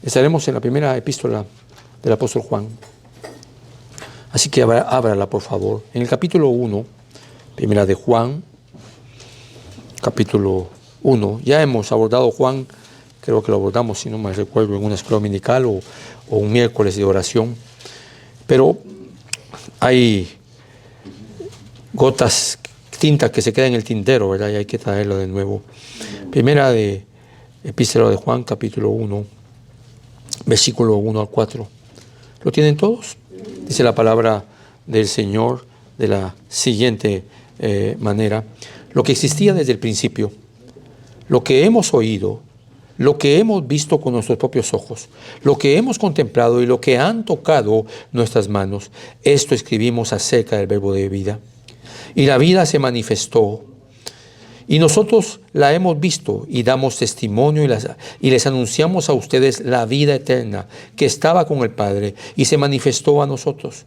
Estaremos en la primera epístola del apóstol Juan. Así que ábrala, por favor. En el capítulo 1, primera de Juan, capítulo 1. Ya hemos abordado Juan, creo que lo abordamos, si no me recuerdo, en una escuela dominical o un miércoles de oración. Pero hay gotas, tinta que se queda en el tintero, ¿verdad? Y hay que traerlo de nuevo. Primera de epístola de Juan, capítulo 1, versículo 1 al 4. ¿Lo tienen todos? Dice la palabra del Señor de la siguiente manera: lo que existía desde el principio, lo que hemos oído, lo que hemos visto con nuestros propios ojos, lo que hemos contemplado y lo que han tocado nuestras manos, esto escribimos acerca del verbo de vida. Y la vida se manifestó, y nosotros la hemos visto y damos testimonio y les anunciamos a ustedes la vida eterna que estaba con el Padre y se manifestó a nosotros.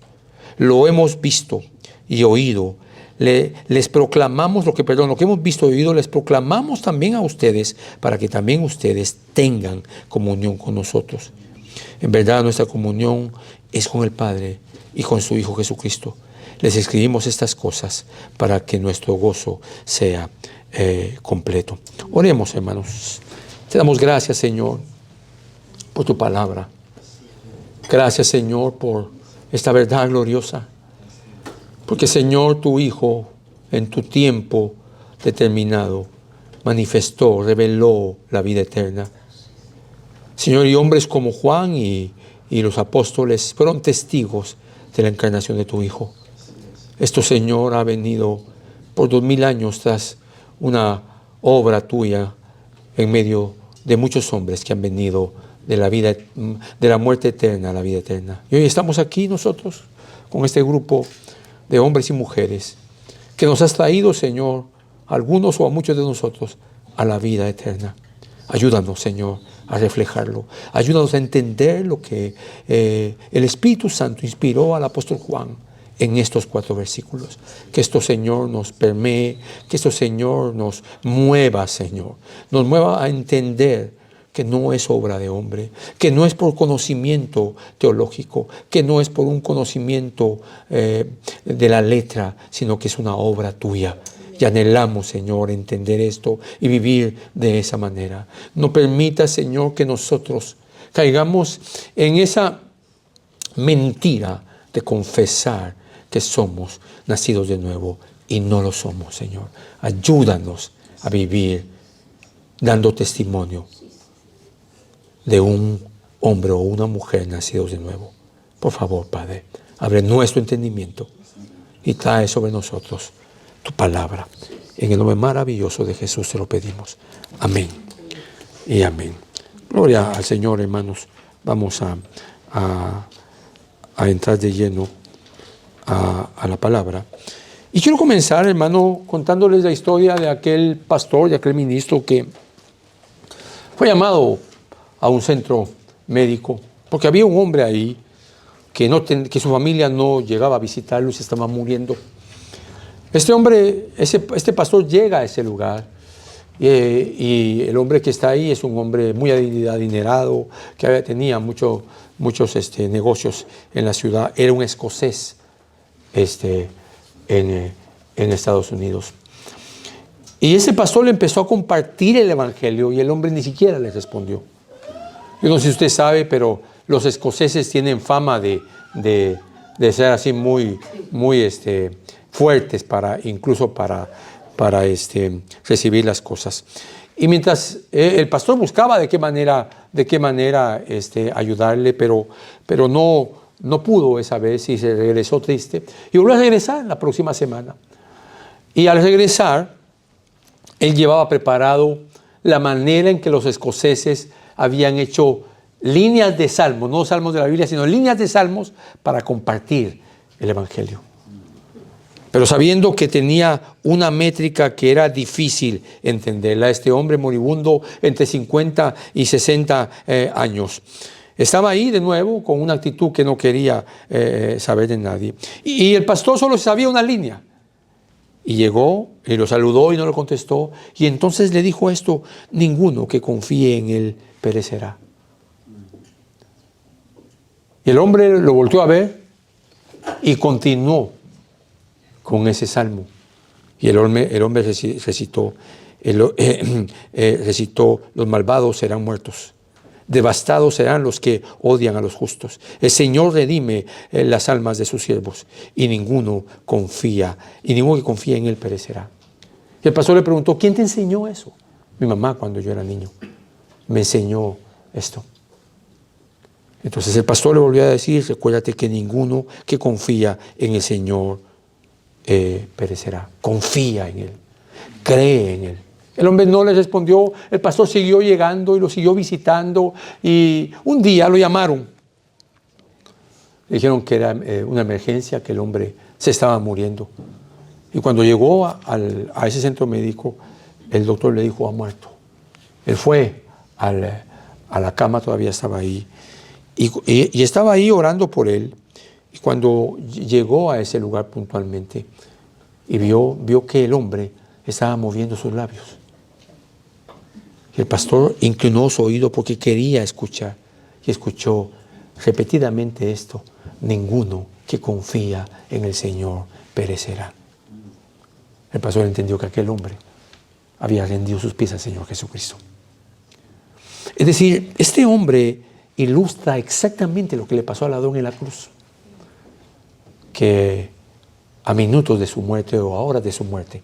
Lo hemos visto y oído. Les proclamamos lo que hemos visto y oído, les proclamamos también a ustedes para que también ustedes tengan comunión con nosotros. En verdad, nuestra comunión es con el Padre y con su Hijo Jesucristo. Les escribimos estas cosas para que nuestro gozo sea completo. Oremos, hermanos. Te damos gracias, Señor, por tu palabra. Gracias, Señor, por esta verdad gloriosa. Porque, Señor, tu Hijo, en tu tiempo determinado, manifestó, reveló la vida eterna. Señor, y hombres como Juan y los apóstoles fueron testigos de la encarnación de tu Hijo. Esto, Señor, ha venido por 2000 años tras una obra tuya en medio de muchos hombres que han venido de la vida, de la muerte eterna a la vida eterna. Y hoy estamos aquí nosotros con este grupo de hombres y mujeres que nos has traído, Señor, a algunos o a muchos de nosotros, a la vida eterna. Ayúdanos, Señor, a reflejarlo. Ayúdanos a entender lo que el Espíritu Santo inspiró al apóstol Juan en estos 4 versículos. Que esto, Señor, nos permee, que esto, Señor, nos mueva, Señor. Nos mueva a entender que no es obra de hombre, que no es por conocimiento teológico, que no es por un conocimiento de la letra, sino que es una obra tuya. Y anhelamos, Señor, entender esto y vivir de esa manera. No permita, Señor, que nosotros caigamos en esa mentira de confesar que somos nacidos de nuevo y no lo somos, Señor. Ayúdanos a vivir dando testimonio de un hombre o una mujer nacidos de nuevo. Por favor, Padre, abre nuestro entendimiento y trae sobre nosotros tu palabra. En el nombre maravilloso de Jesús te lo pedimos. Amén y amén. Gloria al Señor, hermanos. Vamos a entrar de lleno a la palabra. Y quiero comenzar, hermano, contándoles la historia de aquel pastor, de aquel ministro que fue llamado a un centro médico, porque había un hombre ahí que su familia no llegaba a visitarlo y se estaba muriendo. Este hombre, este pastor llega a ese lugar y el hombre que está ahí es un hombre muy adinerado, que tenía muchos negocios en la ciudad. Era un escocés en Estados Unidos. Y ese pastor le empezó a compartir el evangelio y el hombre ni siquiera le respondió. Yo no sé si usted sabe, pero los escoceses tienen fama de ser así muy fuertes incluso para recibir las cosas. Y mientras el pastor buscaba de qué manera ayudarle, pero no pudo esa vez y se regresó triste. Y volvió a regresar la próxima semana. Y al regresar, él llevaba preparado la manera en que los escoceses habían hecho líneas de salmos, no salmos de la Biblia, sino líneas de salmos para compartir el evangelio. Pero sabiendo que tenía una métrica que era difícil entenderla, este hombre moribundo entre 50 y 60 años, estaba ahí de nuevo con una actitud que no quería saber de nadie. Y el pastor solo sabía una línea. Y llegó y lo saludó y no lo contestó. Y entonces le dijo esto: ninguno que confíe en él perecerá. Y el hombre lo volteó a ver y continuó con ese salmo. Y el hombre recitó, recitó: los malvados serán muertos, devastados serán los que odian a los justos. El Señor redime las almas de sus siervos, y ninguno que confía en Él perecerá. Y el pastor le preguntó: ¿quién te enseñó eso? Mi mamá, cuando yo era niño, me enseñó esto. Entonces el pastor le volvió a decir: recuérdate que ninguno que confía en el Señor perecerá. Confía en Él, cree en Él. El hombre no le respondió. El pastor siguió llegando y lo siguió visitando, y un día lo llamaron. Le dijeron que era una emergencia, que el hombre se estaba muriendo. Y cuando llegó a ese centro médico, el doctor le dijo: ha muerto. Él fue a la cama, todavía estaba ahí, y estaba ahí orando por él. Y cuando llegó a ese lugar puntualmente, y vio que el hombre estaba moviendo sus labios. Y el pastor inclinó su oído porque quería escuchar, y escuchó repetidamente esto: ninguno que confía en el Señor perecerá. El pastor entendió que aquel hombre había rendido sus pies al Señor Jesucristo. Es decir, este hombre ilustra exactamente lo que le pasó al ladrón en la cruz, que a minutos de su muerte o a horas de su muerte,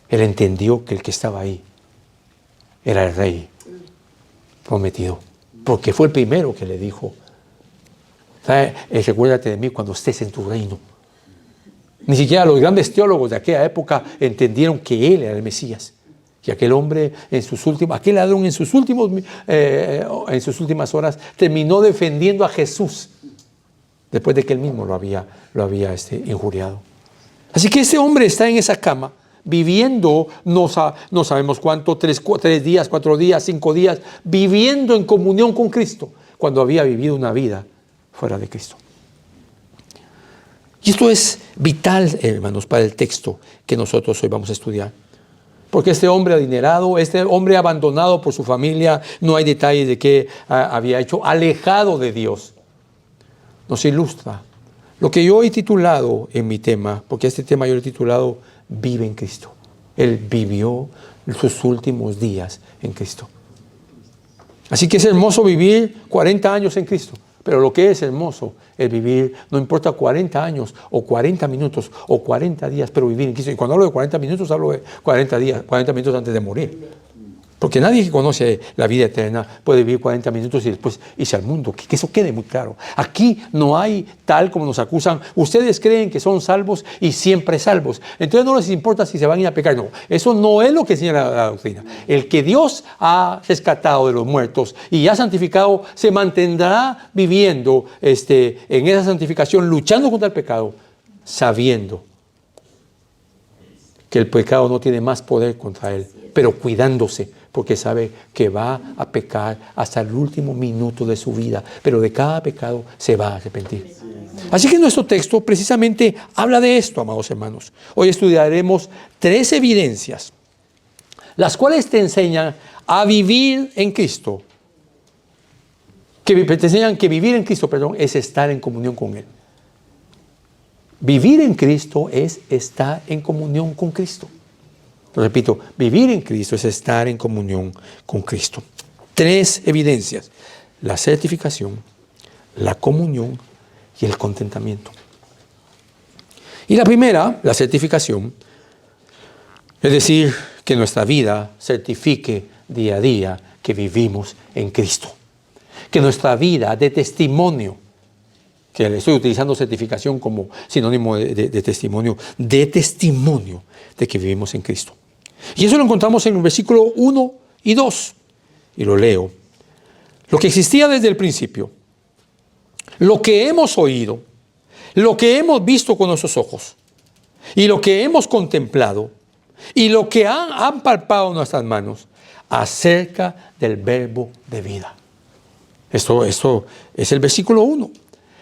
él entendió que el que estaba ahí era el rey prometido, porque fue el primero que le dijo: recuérdate de mí cuando estés en tu reino. Ni siquiera los grandes teólogos de aquella época entendieron que él era el Mesías. Y aquel hombre, aquel ladrón en sus últimas horas, terminó defendiendo a Jesús, después de que él mismo lo había injuriado. Así que este hombre está en esa cama, viviendo, no sabemos cuánto, 3 días, 4 días, 5 días, viviendo en comunión con Cristo, cuando había vivido una vida fuera de Cristo. Y esto es vital, hermanos, para el texto que nosotros hoy vamos a estudiar. Porque este hombre adinerado, este hombre abandonado por su familia, no hay detalles de qué había hecho, alejado de Dios, nos ilustra lo que yo he titulado en mi tema, porque este tema yo lo he titulado: vive en Cristo. Él vivió sus últimos días en Cristo. Así que es hermoso vivir 40 años en Cristo. Pero lo que es hermoso es vivir, no importa 40 años o 40 minutos o 40 días, pero vivir en Cristo. Y cuando hablo de 40 minutos, hablo de 40 días, 40 minutos antes de morir. Porque nadie que conoce la vida eterna puede vivir 40 minutos y después irse al mundo. Que eso quede muy claro. Aquí no hay tal como nos acusan. Ustedes creen que son salvos y siempre salvos. Entonces no les importa si se van a ir a pecar. No, eso no es lo que enseña la doctrina. El que Dios ha rescatado de los muertos y ha santificado se mantendrá viviendo en esa santificación, luchando contra el pecado, sabiendo que el pecado no tiene más poder contra él, pero cuidándose, porque sabe que va a pecar hasta el último minuto de su vida, pero de cada pecado se va a arrepentir. Así que nuestro texto precisamente habla de esto, amados hermanos. Hoy estudiaremos 3 evidencias, las cuales te enseñan a vivir en Cristo, te enseñan que vivir en Cristo, es estar en comunión con Él. Vivir en Cristo es estar en comunión con Cristo. Lo repito, vivir en Cristo es estar en comunión con Cristo. 3 evidencias: la certificación, la comunión y el contentamiento. Y la primera, la certificación, es decir, que nuestra vida certifique día a día que vivimos en Cristo. Que nuestra vida dé testimonio, que le estoy utilizando certificación como sinónimo de testimonio, de testimonio de que vivimos en Cristo. Y eso lo encontramos en el versículo 1 y 2. Y lo leo. Lo que existía desde el principio, lo que hemos oído, lo que hemos visto con nuestros ojos, y lo que hemos contemplado, y lo que han palpado nuestras manos, acerca del verbo de vida. Esto es el versículo 1.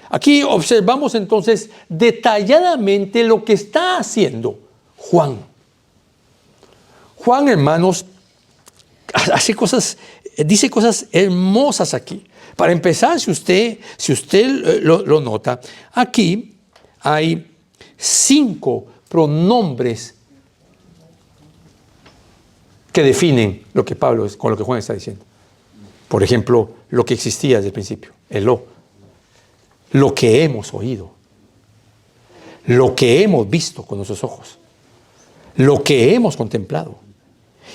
Aquí observamos entonces detalladamente lo que está haciendo Juan. Juan, hermanos, dice cosas hermosas aquí. Para empezar, si usted lo nota, aquí hay 5 pronombres que definen lo que con lo que Juan está diciendo. Por ejemplo, lo que existía desde el principio, el lo que hemos oído, lo que hemos visto con nuestros ojos, lo que hemos contemplado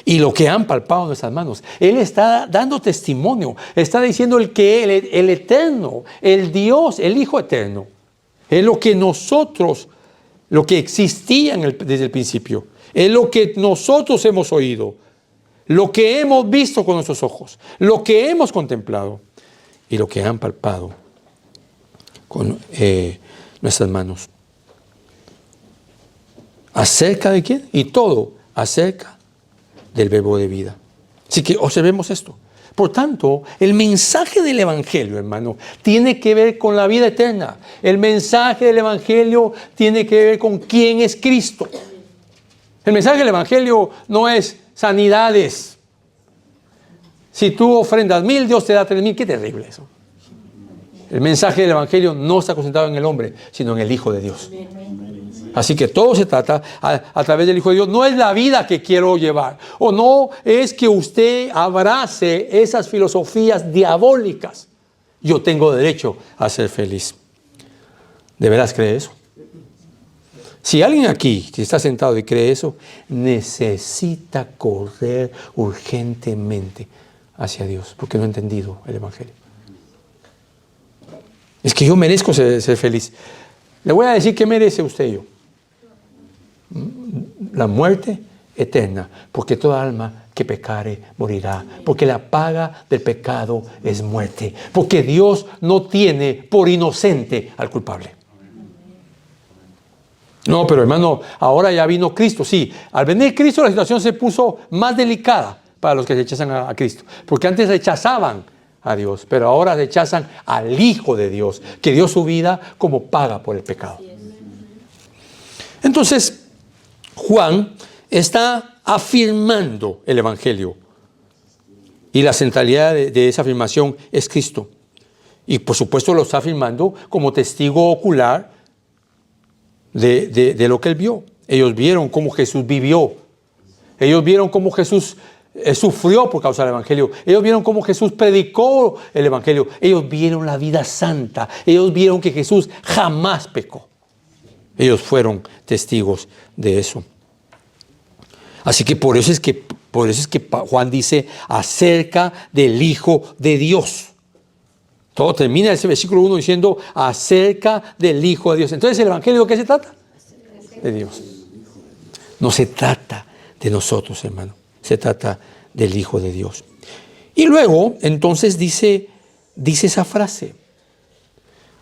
y lo que han palpado nuestras manos. Él está dando testimonio, está diciendo el eterno, el Dios, el Hijo eterno, es lo que nosotros, lo que existía desde el principio, es lo que nosotros hemos oído, lo que hemos visto con nuestros ojos, lo que hemos contemplado y lo que han palpado con nuestras manos. ¿Acerca de quién? Y todo acerca del verbo de vida. Así que observemos esto. Por tanto, el mensaje del Evangelio, hermano, tiene que ver con la vida eterna. El mensaje del Evangelio tiene que ver con quién es Cristo. El mensaje del Evangelio no es sanidades. Si tú ofrendas 1000, Dios te da 3000. Qué terrible eso. El mensaje del Evangelio no está concentrado en el hombre, sino en el Hijo de Dios. Así que todo se trata a través del Hijo de Dios. No es la vida que quiero llevar, o no es que usted abrace esas filosofías diabólicas. Yo tengo derecho a ser feliz. ¿De veras cree eso? Si alguien aquí que está sentado y cree eso, necesita correr urgentemente hacia Dios, porque no ha entendido el Evangelio. Es que yo merezco ser feliz. Le voy a decir qué merece usted y yo. La muerte eterna, porque toda alma que pecare morirá, porque la paga del pecado es muerte, porque Dios no tiene por inocente al culpable. No, pero hermano, ahora ya vino Cristo. Sí, al venir Cristo la situación se puso más delicada para los que rechazan a Cristo, porque antes rechazaban a Dios, pero ahora rechazan al Hijo de Dios, que dio su vida como paga por el pecado. Entonces, Juan está afirmando el Evangelio, y la centralidad de esa afirmación es Cristo. Y por supuesto lo está afirmando como testigo ocular de lo que él vio. Ellos vieron cómo Jesús vivió. Ellos vieron cómo Jesús sufrió por causa del Evangelio. Ellos vieron cómo Jesús predicó el Evangelio. Ellos vieron la vida santa. Ellos vieron que Jesús jamás pecó. Ellos fueron testigos de eso. Así que por eso es que Juan dice acerca del Hijo de Dios. Todo termina ese versículo 1 diciendo acerca del Hijo de Dios. Entonces, ¿el Evangelio de qué se trata? De Dios. No se trata de nosotros, hermano. Se trata del Hijo de Dios. Y luego, entonces, dice esa frase.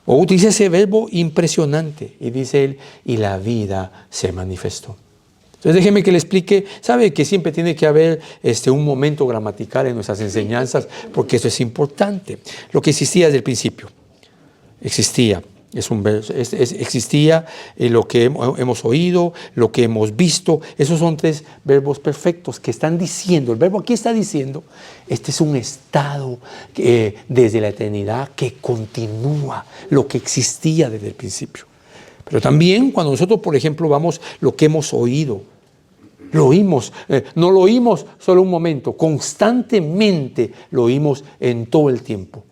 O utiliza ese verbo impresionante. Y dice él, y la vida se manifestó. Entonces déjeme que le explique, sabe que siempre tiene que haber un momento gramatical en nuestras enseñanzas, porque eso es importante. Lo que existía desde el principio, existía, es un verso, existía lo que hemos oído, lo que hemos visto, esos son 3 verbos perfectos que están diciendo, el verbo aquí está diciendo, este es un estado desde la eternidad que continúa lo que existía desde el principio. Pero también cuando nosotros, por ejemplo, vamos lo que hemos oído, lo oímos, no lo oímos solo un momento, constantemente lo oímos en todo el tiempo.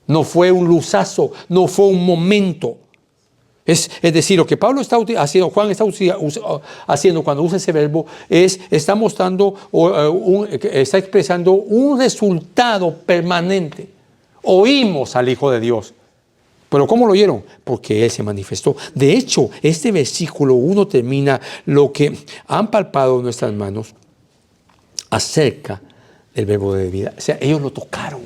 No fue un luzazo, no fue un momento. Es decir, lo que Pablo está haciendo, Juan está haciendo cuando usa ese verbo, está mostrando, está expresando un resultado permanente. Oímos al Hijo de Dios. ¿Pero cómo lo oyeron? Porque Él se manifestó. De hecho, este versículo 1 termina lo que han palpado nuestras manos acerca del verbo de vida. O sea, ellos lo tocaron.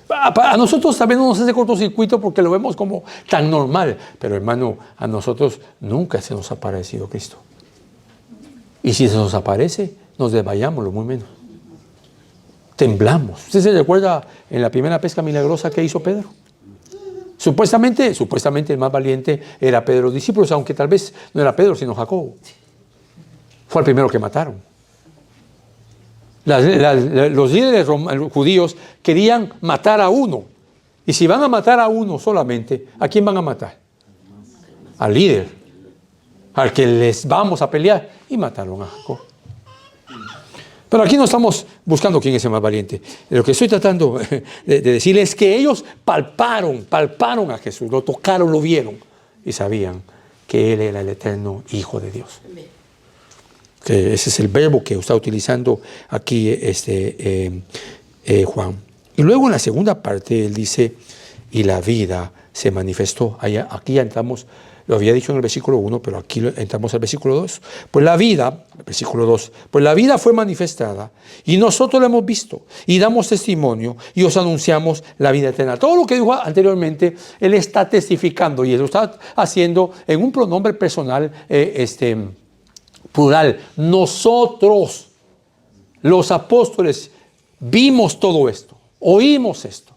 A nosotros también no nos hace cortocircuito porque lo vemos como tan normal. Pero hermano, a nosotros nunca se nos ha aparecido Cristo. Y si se nos aparece, nos desmayamos, lo muy menos. Temblamos. ¿Usted se recuerda en la primera pesca milagrosa que hizo Pedro? Supuestamente el más valiente era Pedro, los discípulos, aunque tal vez no era Pedro, sino Jacobo. Fue el primero que mataron. Los líderes judíos querían matar a uno. Y si van a matar a uno solamente, ¿a quién van a matar? Al líder, al que les vamos a pelear. Y mataron a Jacob. Pero aquí no estamos buscando quién es el más valiente. Lo que estoy tratando de decirles es que ellos palparon a Jesús, lo tocaron, lo vieron y sabían que Él era el eterno Hijo de Dios. Que ese es el verbo que está utilizando aquí Juan. Y luego en la segunda parte él dice, y la vida se manifestó. Aquí ya entramos, lo había dicho en el versículo 1, pero aquí entramos al versículo 2. Pues la vida, versículo 2, pues la vida fue manifestada y nosotros la hemos visto y damos testimonio y os anunciamos la vida eterna. Todo lo que dijo anteriormente, él está testificando y él lo está haciendo en un pronombre personal plural. Nosotros, los apóstoles, vimos todo esto, oímos esto,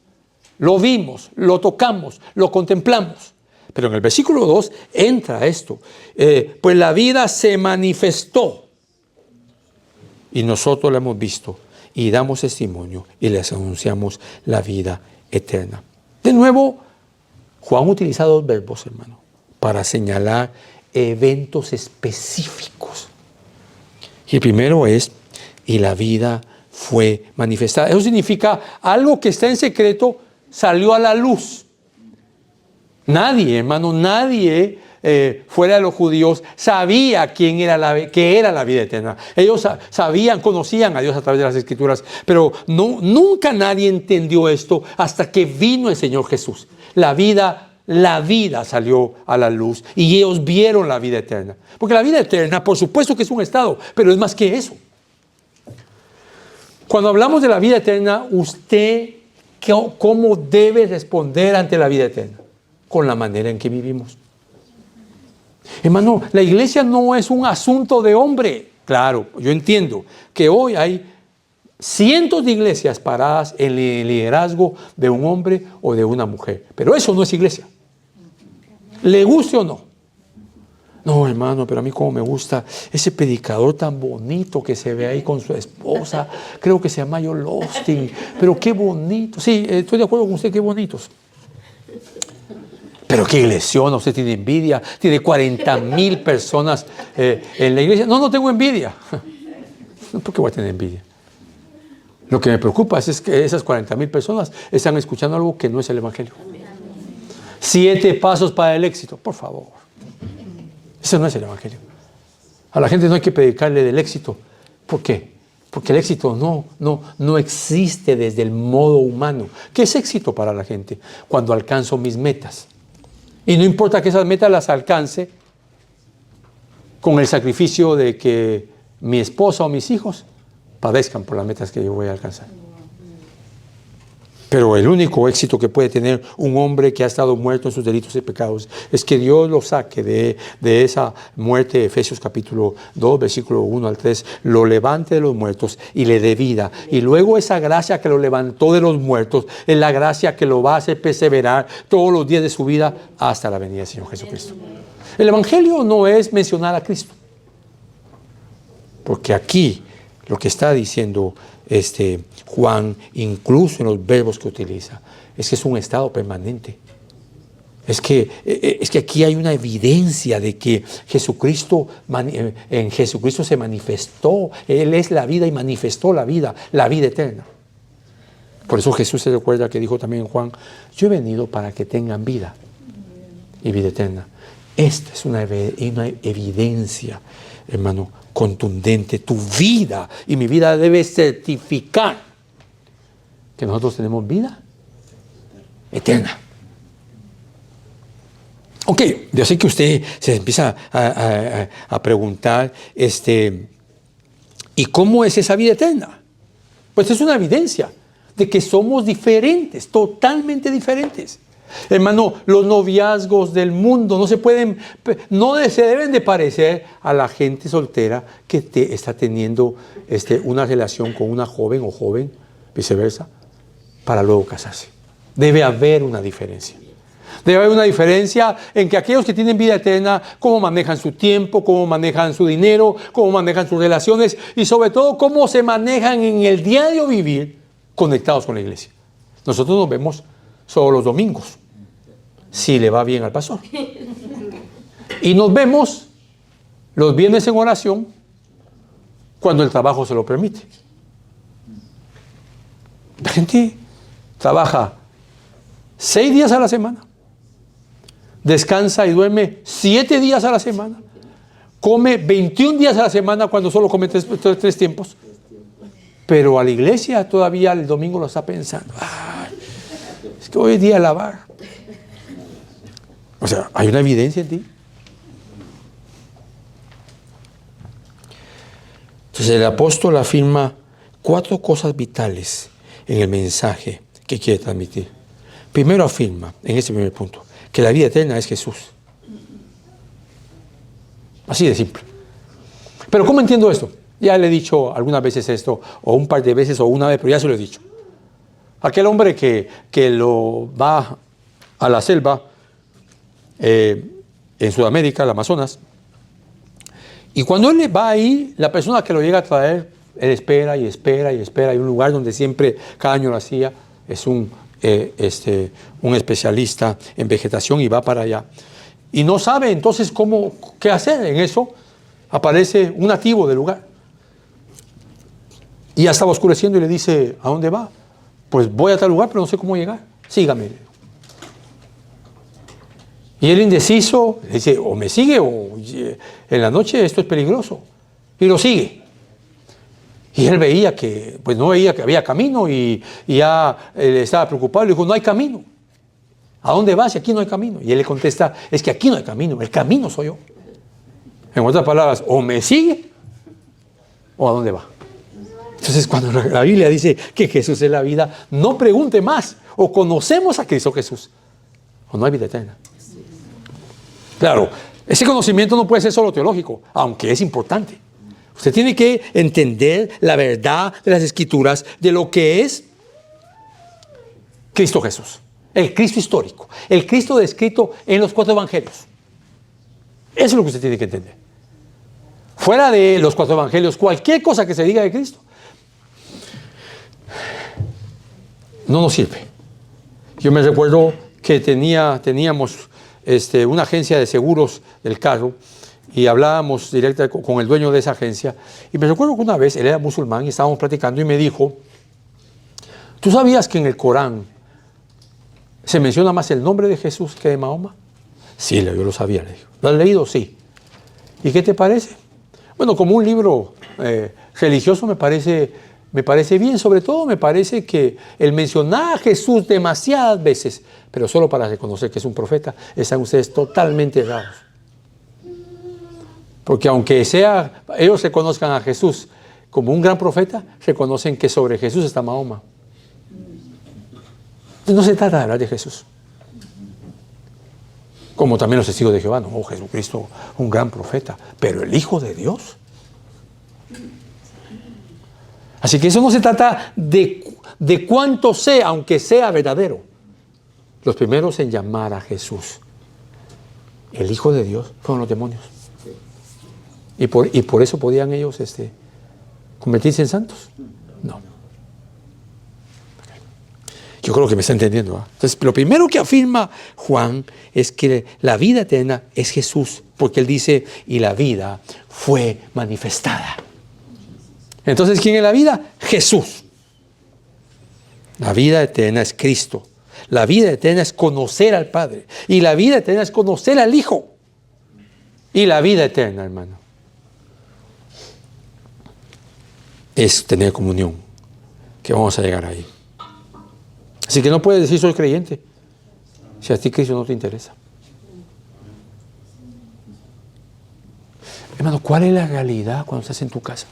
lo vimos, lo tocamos, lo contemplamos. Pero en el versículo 2 entra esto. Pues la vida se manifestó y nosotros la hemos visto y damos testimonio y les anunciamos la vida eterna. De nuevo, Juan utiliza dos verbos, hermano, para señalar eventos específicos. Y el primero es, y la vida fue manifestada. Eso significa algo que está en secreto salió a la luz. Nadie, hermano, nadie fuera de los judíos sabía que era la vida eterna. Ellos sabían, conocían a Dios a través de las Escrituras, pero nunca nadie entendió esto hasta que vino el Señor Jesús. La vida salió a la luz y ellos vieron la vida eterna. Porque la vida eterna, por supuesto que es un estado, pero es más que eso. Cuando hablamos de la vida eterna, usted, ¿cómo debe responder ante la vida eterna? Con la manera en que vivimos. Hermano, la iglesia no es un asunto de hombre. Claro, yo entiendo que hoy hay cientos de iglesias paradas en el liderazgo de un hombre o de una mujer. Pero eso no es iglesia. ¿Le guste o no? No, hermano, pero a mí como me gusta ese predicador tan bonito que se ve ahí con su esposa. Creo que se llama Joel Osteen. Pero qué bonito. Sí, estoy de acuerdo con usted, qué bonitos. Pero qué iglesiona, usted tiene envidia. Tiene 40,000 personas en la iglesia. No tengo envidia. ¿Por qué voy a tener envidia? Lo que me preocupa es que esas 40,000 personas están escuchando algo que no es el evangelio. 7 pasos para el éxito, por favor. Eso no es el evangelio. A la gente no hay que predicarle del éxito. ¿Por qué? Porque el éxito no existe desde el modo humano. ¿Qué es éxito para la gente? Cuando alcanzo mis metas. Y no importa que esas metas las alcance con el sacrificio de que mi esposa o mis hijos padezcan por las metas que yo voy a alcanzar. Pero el único éxito que puede tener un hombre que ha estado muerto en sus delitos y pecados es que Dios lo saque de esa muerte. Efesios capítulo 2, versículo 1 al 3, lo levante de los muertos y le dé vida. Y luego esa gracia que lo levantó de los muertos es la gracia que lo va a hacer perseverar todos los días de su vida hasta la venida del Señor Jesucristo. El evangelio no es mencionar a Cristo. Porque aquí lo que está diciendo Juan, incluso en los verbos que utiliza, es que es un estado permanente. Es que aquí hay una evidencia de que en Jesucristo se manifestó. Él es la vida y manifestó la vida eterna. Por eso Jesús se recuerda que dijo también en Juan, yo he venido para que tengan vida y vida eterna. Esta es una evidencia, hermano, contundente. Tu vida y mi vida debe certificar que nosotros tenemos vida eterna. Ok, yo sé que usted se empieza a preguntar, ¿y cómo es esa vida eterna? Pues es una evidencia de que somos diferentes, totalmente diferentes. Hermano, los noviazgos del mundo no se deben de parecer a la gente soltera que está teniendo una relación con una joven o viceversa, para luego casarse. Debe haber una diferencia. Debe haber una diferencia en que aquellos que tienen vida eterna, cómo manejan su tiempo, cómo manejan su dinero, cómo manejan sus relaciones y sobre todo cómo se manejan en el diario vivir conectados con la iglesia. Nosotros nos vemos solo los domingos, si le va bien al pastor. Y nos vemos los viernes en oración cuando el trabajo se lo permite. La gente trabaja 6 días a la semana, descansa y duerme 7 días a la semana, come 21 días a la semana cuando solo come 3 tiempos, pero a la iglesia todavía el domingo lo está pensando. Ay, es que hoy es día de lavar. O sea, hay una evidencia en ti. Entonces el apóstol afirma 4 cosas vitales en el mensaje que quiere transmitir. Primero afirma, en este primer punto, que la vida eterna es Jesús. Así de simple. Pero ¿cómo entiendo esto? Ya le he dicho algunas veces esto, o un par de veces, o una vez, pero ya se lo he dicho. Aquel hombre que lo va a la selva, en Sudamérica, el Amazonas, y cuando él va ahí, la persona que lo llega a traer, él espera y espera y espera. Hay un lugar donde siempre, cada año lo hacía, es un especialista en vegetación y va para allá. Y no sabe entonces qué hacer. En eso aparece un nativo del lugar. Y ya estaba oscureciendo y le dice, ¿a dónde va? Pues voy a tal lugar, pero no sé cómo llegar. Sígame. Y él indeciso, le dice, o me sigue o en la noche esto es peligroso. Y lo sigue. Y él veía que, pues no veía que había camino y ya estaba preocupado. Le dijo, no hay camino. ¿A dónde vas si aquí no hay camino? Y él le contesta, es que aquí no hay camino, el camino soy yo. En otras palabras, o me sigue o a dónde va. Entonces cuando la Biblia dice que Jesús es la vida, no pregunte más. O conocemos a Cristo Jesús o no hay vida eterna. Claro, ese conocimiento no puede ser solo teológico, aunque es importante. Usted tiene que entender la verdad de las Escrituras, de lo que es Cristo Jesús. El Cristo histórico, el Cristo descrito en los 4 evangelios. Eso es lo que usted tiene que entender. Fuera de los 4 evangelios, cualquier cosa que se diga de Cristo no nos sirve. Yo me recuerdo que teníamos una agencia de seguros del carro y hablábamos directamente con el dueño de esa agencia. Y me recuerdo que una vez él era musulmán y estábamos platicando y me dijo, ¿tú sabías que en el Corán se menciona más el nombre de Jesús que de Mahoma? Sí, yo lo sabía, le dijo. ¿Lo has leído? Sí. ¿Y qué te parece? Bueno, como un libro religioso me parece bien. Sobre todo me parece que el mencionar a Jesús demasiadas veces, pero solo para reconocer que es un profeta, están ustedes totalmente errados. Porque aunque ellos reconozcan a Jesús como un gran profeta, reconocen que sobre Jesús está Mahoma. Entonces no se trata de hablar de Jesús. Como también los testigos de Jehová, no, Jesucristo, un gran profeta, pero el Hijo de Dios. Así que eso no se trata de cuánto sea, aunque sea verdadero. Los primeros en llamar a Jesús el Hijo de Dios fueron los demonios. Y por eso podían ellos convertirse en santos. No. Yo creo que me está entendiendo. Entonces, lo primero que afirma Juan es que la vida eterna es Jesús, porque él dice, y la vida fue manifestada. Entonces, ¿quién es la vida? Jesús. La vida eterna es Cristo. La vida eterna es conocer al Padre. Y la vida eterna es conocer al Hijo. Y la vida eterna, hermano, es tener comunión, que vamos a llegar ahí. Así que no puedes decir soy creyente si a ti Cristo no te interesa. Hermano, ¿cuál es la realidad cuando estás en tu casa?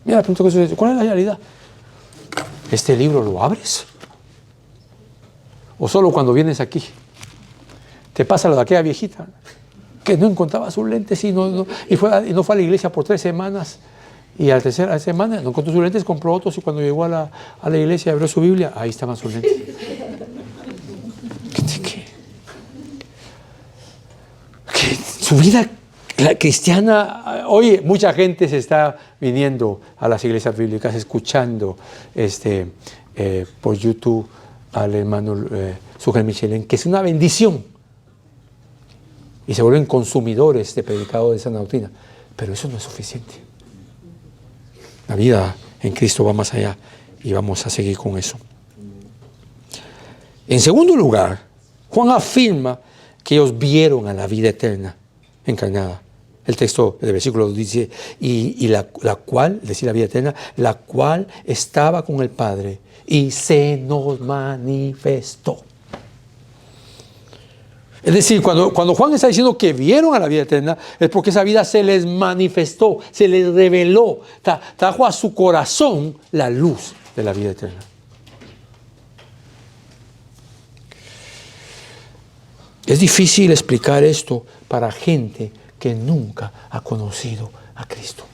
Mira, la pregunta que ¿cuál es la realidad? ¿Este libro lo abres? ¿O solo cuando vienes aquí? Te pasa lo de aquella viejita que no encontraba sus lentes y no fue a la iglesia por 3 semanas. Y a la tercera semana no encontró sus lentes, compró otros y cuando llegó a la iglesia abrió su Biblia, ahí estaban sus lentes. Su vida la cristiana, oye, mucha gente se está viniendo a las iglesias bíblicas, escuchando por YouTube al hermano Sujel Michelén, que es una bendición. Y se vuelven consumidores de predicado de esa doctrina. Pero eso no es suficiente. La vida en Cristo va más allá y vamos a seguir con eso. En segundo lugar, Juan afirma que ellos vieron a la vida eterna encarnada. El texto del versículo dice, y la cual, decir la vida eterna, la cual estaba con el Padre y se nos manifestó. Es decir, cuando Juan está diciendo que vieron a la vida eterna, es porque esa vida se les manifestó, se les reveló, trajo a su corazón la luz de la vida eterna. Es difícil explicar esto para gente que nunca ha conocido a Cristo.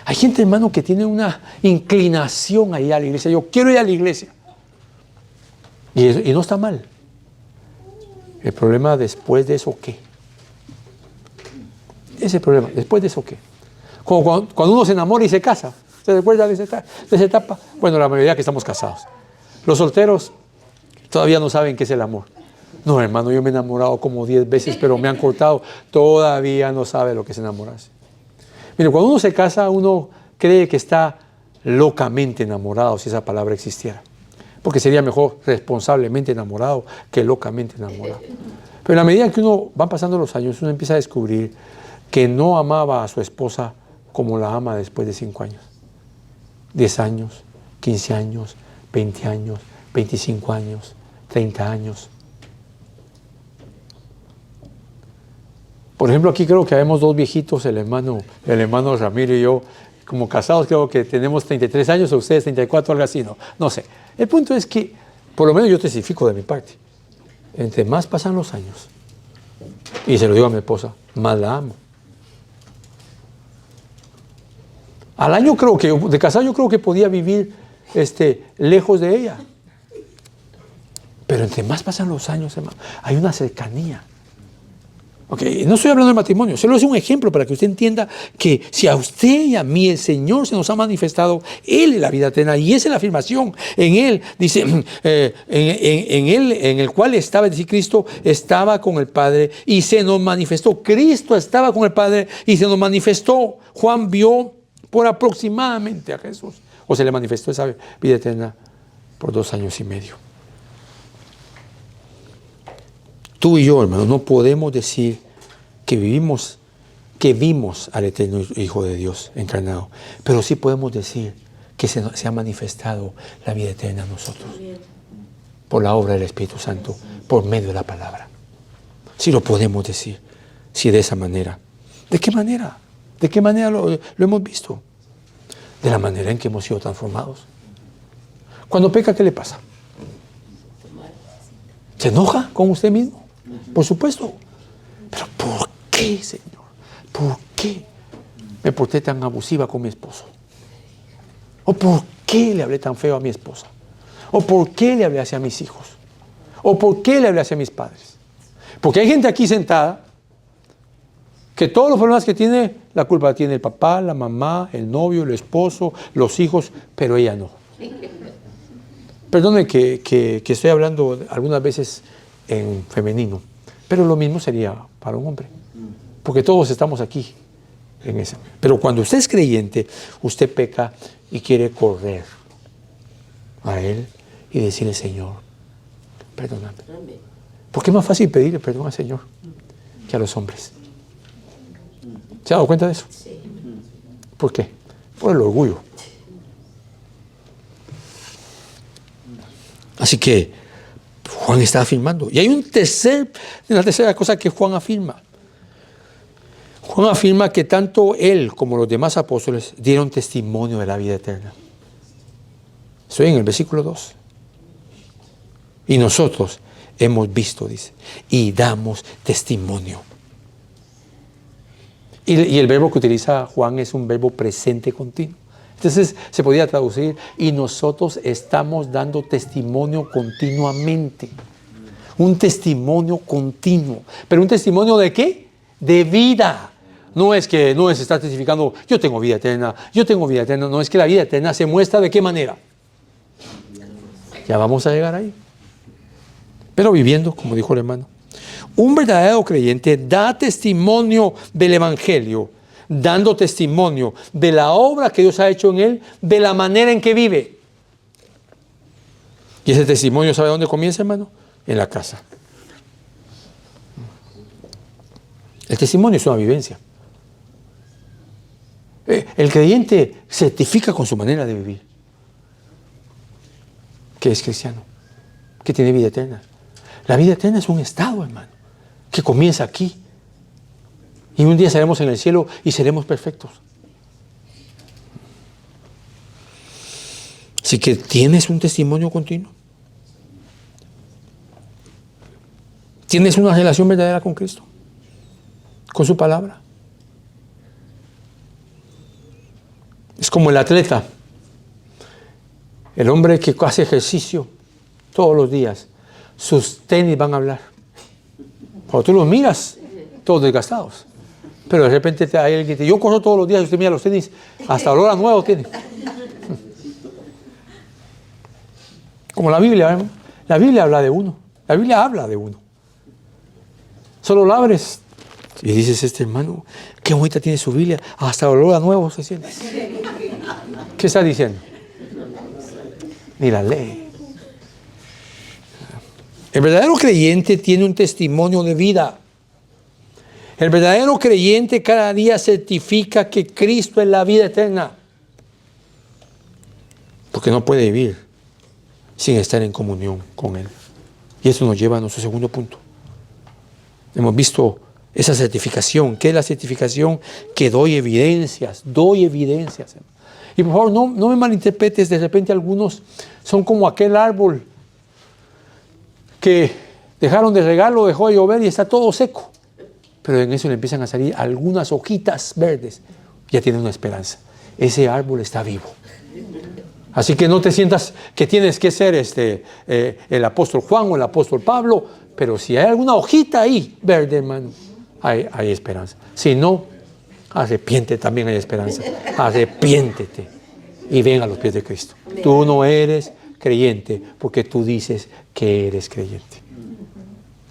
Hay gente, hermano, que tiene una inclinación a ir a la iglesia. Yo quiero ir a la iglesia. Y no está mal. El problema después de eso, ¿qué? Ese es el problema. Después de eso, ¿qué? Como cuando uno se enamora y se casa. ¿Se recuerda de esa etapa? Bueno, la mayoría que estamos casados. Los solteros todavía no saben qué es el amor. No, hermano, yo me he enamorado como 10 veces, pero me han cortado. Todavía no sabe lo que es enamorarse. Mire, cuando uno se casa, uno cree que está locamente enamorado, si esa palabra existiera. Porque sería mejor responsablemente enamorado que locamente enamorado. Pero en la medida que uno va pasando los años, uno empieza a descubrir que no amaba a su esposa como la ama después de 5 años. 10 años, 15 años, 20 años, 25 años, 30 años. Por ejemplo, aquí creo que habemos 2 viejitos, el hermano Ramiro y yo, como casados, creo que tenemos 33 años, o ustedes 34, algo así, no sé. El punto es que, por lo menos yo testifico de mi parte, entre más pasan los años, y se lo digo a mi esposa, más la amo. Al año creo que, de casado yo creo que podía vivir lejos de ella. Pero entre más pasan los años, hermano, hay una cercanía. Okay, no estoy hablando del matrimonio, solo es un ejemplo para que usted entienda que si a usted y a mí el Señor se nos ha manifestado, Él es la vida eterna y esa es la afirmación. En Él, dice, en Él, en el cual estaba, es decir, Cristo estaba con el Padre y se nos manifestó. Cristo estaba con el Padre y se nos manifestó. Juan vio por aproximadamente a Jesús, o se le manifestó esa vida eterna por 2 años y medio. Tú y yo, hermano, no podemos decir que vimos al eterno Hijo de Dios encarnado, pero sí podemos decir que se ha manifestado la vida eterna en nosotros por la obra del Espíritu Santo, por medio de la palabra. Sí lo podemos decir, sí, de esa manera. ¿De qué manera? ¿De qué manera lo hemos visto? De la manera en que hemos sido transformados. Cuando peca, ¿qué le pasa? ¿Se enoja con usted mismo? Por supuesto. Pero ¿por qué, Señor? ¿Por qué me porté tan abusiva con mi esposo? ¿O por qué le hablé tan feo a mi esposa? ¿O por qué le hablé hacia mis hijos? ¿O por qué le hablé hacia mis padres? Porque hay gente aquí sentada que todos los problemas que tiene, la culpa la tiene el papá, la mamá, el novio, el esposo, los hijos, pero ella no. Perdone que estoy hablando algunas veces en femenino, pero lo mismo sería para un hombre, porque todos estamos aquí en ese. Pero cuando usted es creyente, usted peca y quiere correr a Él y decirle, Señor, perdóname. Porque es más fácil pedirle perdón al Señor que a los hombres. ¿Se ha dado cuenta de eso? ¿Por qué? Por el orgullo. Así que Juan está afirmando. Y hay una tercera cosa que Juan afirma. Juan afirma que tanto él como los demás apóstoles dieron testimonio de la vida eterna. Estoy en el versículo 2. Y nosotros hemos visto, dice, y damos testimonio. Y el verbo que utiliza Juan es un verbo presente continuo. Entonces se podría traducir, y nosotros estamos dando testimonio continuamente. Un testimonio continuo. ¿Pero un testimonio de qué? de vida. No es que no se está testificando, yo tengo vida eterna, yo tengo vida eterna. No, es que la vida eterna se muestra de qué manera. Ya vamos a llegar ahí. Pero viviendo, como dijo el hermano. Un verdadero creyente da testimonio del Evangelio, dando testimonio de la obra que Dios ha hecho en él, de la manera en que vive. Y ese testimonio, ¿sabe dónde comienza, hermano? En la casa. El testimonio es una vivencia. El creyente certifica con su manera de vivir que es cristiano, que tiene vida eterna. La vida eterna es un estado, hermano, que comienza aquí. Y un día estaremos en el cielo y seremos perfectos. Así que tienes un testimonio continuo. Tienes una relación verdadera con Cristo, con su palabra. Es como el atleta, el hombre que hace ejercicio todos los días. Sus tenis van a hablar. Cuando tú los miras, todos desgastados. Pero de repente hay alguien que dice, yo corro todos los días y usted mira los tenis, hasta olor a nuevo tiene. Como la Biblia, ¿verdad? La Biblia habla de uno. La Biblia habla de uno. Solo la abres y dices, este hermano, qué bonita tiene su Biblia, hasta olor a nuevo se siente. ¿Qué está diciendo? Ni la lee. El verdadero creyente tiene un testimonio de vida. El verdadero creyente cada día certifica que Cristo es la vida eterna. Porque no puede vivir sin estar en comunión con Él. Y eso nos lleva a nuestro segundo punto. Hemos visto esa certificación. ¿Qué es la certificación? Que doy evidencias. Doy evidencias. Y por favor, no me malinterpretes. De repente algunos son como aquel árbol que dejaron de regarlo, dejó de llover y está todo seco. Pero en eso le empiezan a salir algunas hojitas verdes. Ya tiene una esperanza. Ese árbol está vivo. Así que no te sientas que tienes que ser el apóstol Juan o el apóstol Pablo, pero si hay alguna hojita ahí verde, hermano, hay esperanza. Si no, arrepiéntete, también hay esperanza. Arrepiéntete y ven a los pies de Cristo. Tú no eres creyente porque tú dices que eres creyente.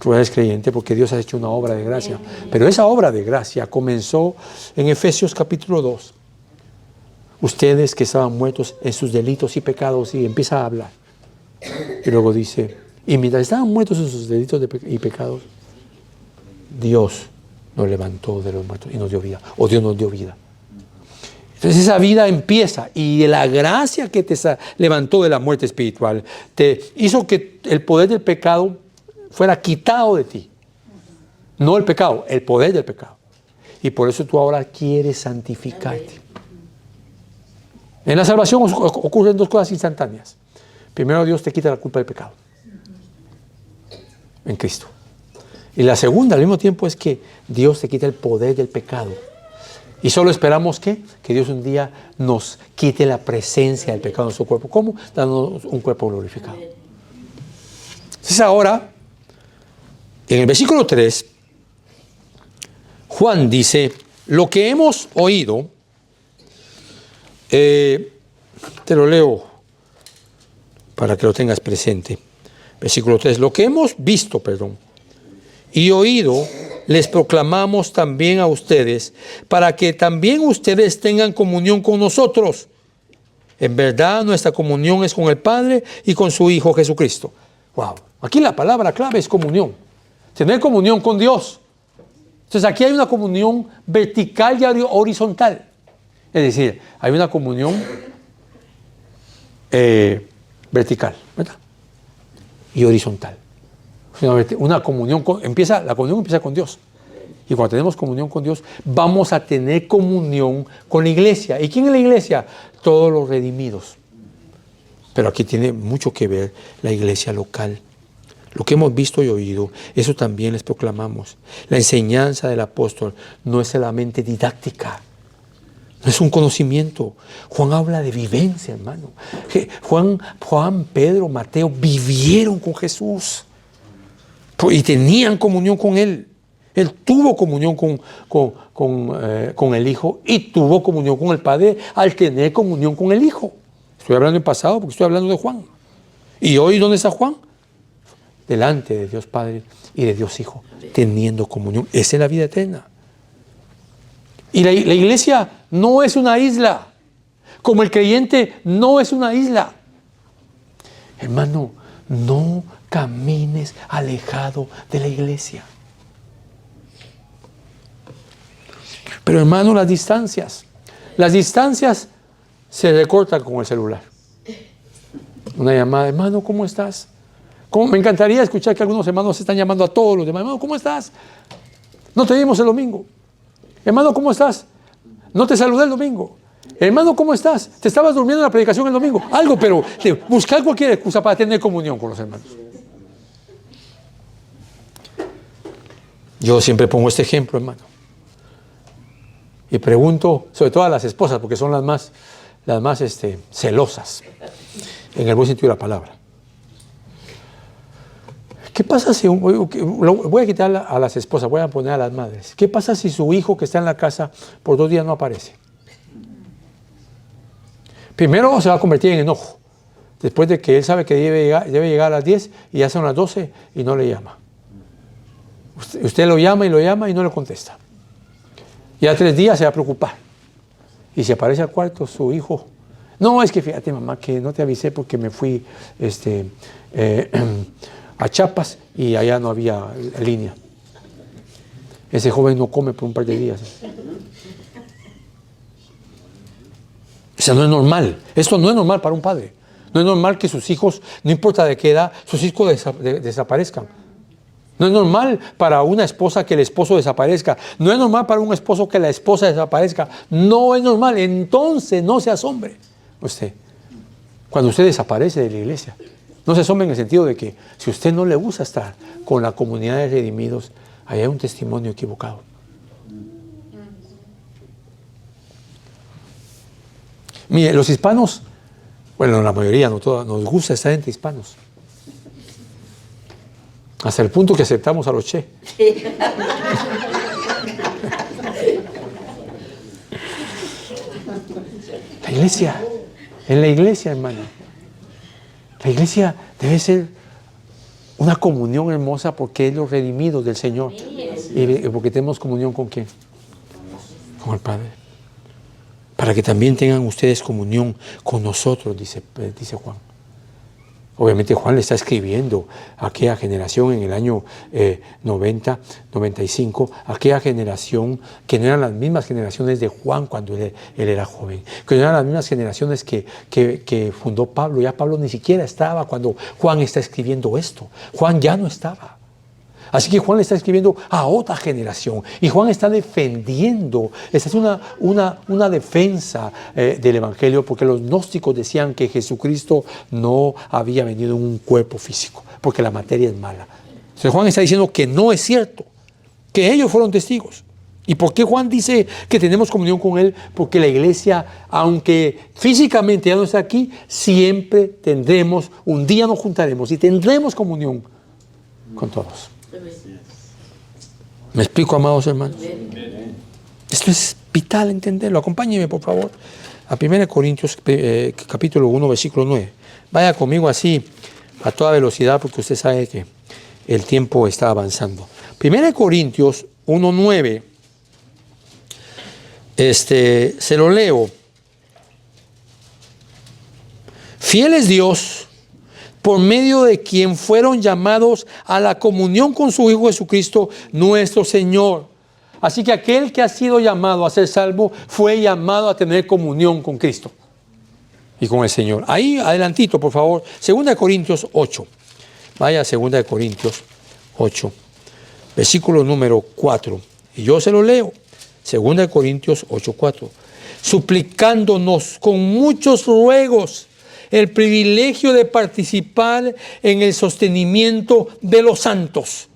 Tú eres creyente porque Dios ha hecho una obra de gracia. Pero esa obra de gracia comenzó en Efesios capítulo 2. Ustedes que estaban muertos en sus delitos y pecados, y empieza a hablar. Y luego dice, y mientras estaban muertos en sus delitos y pecados, Dios nos levantó de los muertos y nos dio vida. O Dios nos dio vida. Entonces esa vida empieza, y de la gracia que te levantó de la muerte espiritual, te hizo que el poder del pecado fuera quitado de ti. No el pecado, el poder del pecado. Y por eso tú ahora quieres santificarte. En la salvación ocurren dos cosas instantáneas. Primero, Dios te quita la culpa del pecado. En Cristo. Y la segunda, al mismo tiempo, es que Dios te quita el poder del pecado. Y solo esperamos que Dios un día nos quite la presencia del pecado en nuestro cuerpo. ¿Cómo? Dándonos un cuerpo glorificado. Entonces ahora, en el versículo 3, Juan dice, lo que hemos oído, te lo leo para que lo tengas presente. Versículo 3, lo que hemos visto, y oído, les proclamamos también a ustedes, para que también ustedes tengan comunión con nosotros. En verdad, nuestra comunión es con el Padre y con su Hijo Jesucristo. Wow, aquí la palabra clave es comunión. Tener comunión con Dios. Entonces aquí hay una comunión vertical y horizontal. Es decir, hay una comunión vertical, ¿verdad? Y horizontal. Una comunión la comunión empieza con Dios. Y cuando tenemos comunión con Dios, vamos a tener comunión con la iglesia. ¿Y quién es la iglesia? Todos los redimidos. Pero aquí tiene mucho que ver la iglesia local. Lo que hemos visto y oído, eso también les proclamamos. La enseñanza del apóstol no es solamente didáctica. No es un conocimiento. Juan habla de vivencia, hermano. Juan, Pedro, Mateo vivieron con Jesús. Y tenían comunión con Él. Él tuvo comunión con el Hijo y tuvo comunión con el Padre al tener comunión con el Hijo. Estoy hablando en pasado porque estoy hablando de Juan. ¿Y hoy dónde está Juan? Delante de Dios Padre y de Dios Hijo, teniendo comunión. Esa es la vida eterna. Y la iglesia no es una isla, como el creyente no es una isla. Hermano, no camines alejado de la iglesia. Pero hermano, las distancias se recortan con el celular. Una llamada, hermano, ¿cómo estás? Me encantaría escuchar que algunos hermanos se están llamando a todos los demás. Hermano, ¿cómo estás? No te vimos el domingo. Hermano, ¿cómo estás? No te saludé el domingo. Hermano, ¿cómo estás? Te estabas durmiendo en la predicación el domingo. Algo, pero buscar cualquier excusa para tener comunión con los hermanos. Yo siempre pongo este ejemplo, hermano. Y pregunto, sobre todo a las esposas, porque son las más celosas, en el buen sentido de la palabra. ¿Qué pasa si, voy a quitar a las esposas, voy a poner a las madres? ¿Qué pasa si su hijo que está en la casa por 2 días no aparece? Primero se va a convertir en enojo, después de que él sabe que debe llegar a las 10 y ya son las 12 y no le llama. Usted lo llama y no le contesta. Ya 3 días se va a preocupar. Y si aparece al cuarto su hijo, no, es que fíjate mamá que no te avisé porque me fui a Chiapas y allá no había línea. Ese joven no come por un par de días. O sea, no es normal. Esto no es normal para un padre. No es normal que sus hijos, no importa de qué edad, sus hijos desaparezcan. No es normal para una esposa que el esposo desaparezca. No es normal para un esposo que la esposa desaparezca. No es normal. Entonces no se asombre usted cuando usted desaparece de la iglesia. No se asombre en el sentido de que si usted no le gusta estar con la comunidad de redimidos, ahí hay un testimonio equivocado. Mire, los hispanos, bueno, la mayoría, no todos, nos gusta estar entre hispanos. Hasta el punto que aceptamos a los Che. La iglesia, en la iglesia, hermano. La iglesia debe ser una comunión hermosa porque es los redimidos del Señor. Y porque tenemos comunión ¿con quién? Con el Padre. Para que también tengan ustedes comunión con nosotros, dice Juan. Obviamente Juan le está escribiendo a aquella generación en el año 90, 95, aquella generación que no eran las mismas generaciones de Juan cuando él era joven, que no eran las mismas generaciones que fundó Pablo. Ya Pablo ni siquiera estaba cuando Juan está escribiendo esto. Juan ya no estaba. Así que Juan le está escribiendo a otra generación y Juan está defendiendo, esta es una defensa del Evangelio, porque los gnósticos decían que Jesucristo no había venido en un cuerpo físico, porque la materia es mala. Entonces Juan está diciendo que no es cierto, que ellos fueron testigos. ¿Y por qué Juan dice que tenemos comunión con Él? Porque la iglesia, aunque físicamente ya no está aquí, siempre tendremos, un día nos juntaremos y tendremos comunión con todos. ¿Me explico, amados hermanos? Esto es vital entenderlo. Acompáñenme, por favor, a 1 Corintios capítulo 1, versículo 9. Vaya conmigo así, a toda velocidad, porque usted sabe que el tiempo está avanzando. 1 Corintios 1, 9. Se lo leo. Fiel es Dios, por medio de quien fueron llamados a la comunión con su Hijo Jesucristo, nuestro Señor. Así que aquel que ha sido llamado a ser salvo, fue llamado a tener comunión con Cristo y con el Señor. Ahí, adelantito, por favor, 2 Corintios 8. Vaya a 2 Corintios 8, versículo número 4. Y yo se lo leo. 2 Corintios 8, 4. Suplicándonos con muchos ruegos el privilegio de participar en el sostenimiento de los santos.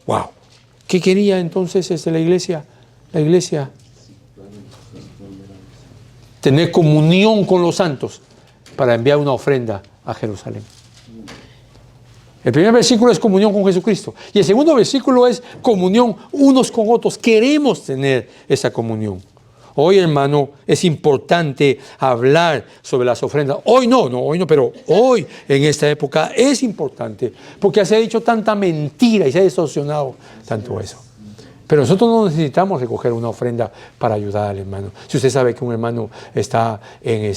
¡Wow! ¿Qué quería entonces la iglesia? La iglesia tener comunión con los santos para enviar una ofrenda a Jerusalén. El primer versículo es comunión con Jesucristo. Y el segundo versículo es comunión unos con otros. Queremos tener esa comunión. Hoy, hermano, es importante hablar sobre las ofrendas. Hoy no, pero hoy, en esta época, es importante. Porque se ha dicho tanta mentira y se ha distorsionado tanto eso. Pero nosotros no necesitamos recoger una ofrenda para ayudar al hermano. Si usted sabe que un hermano está en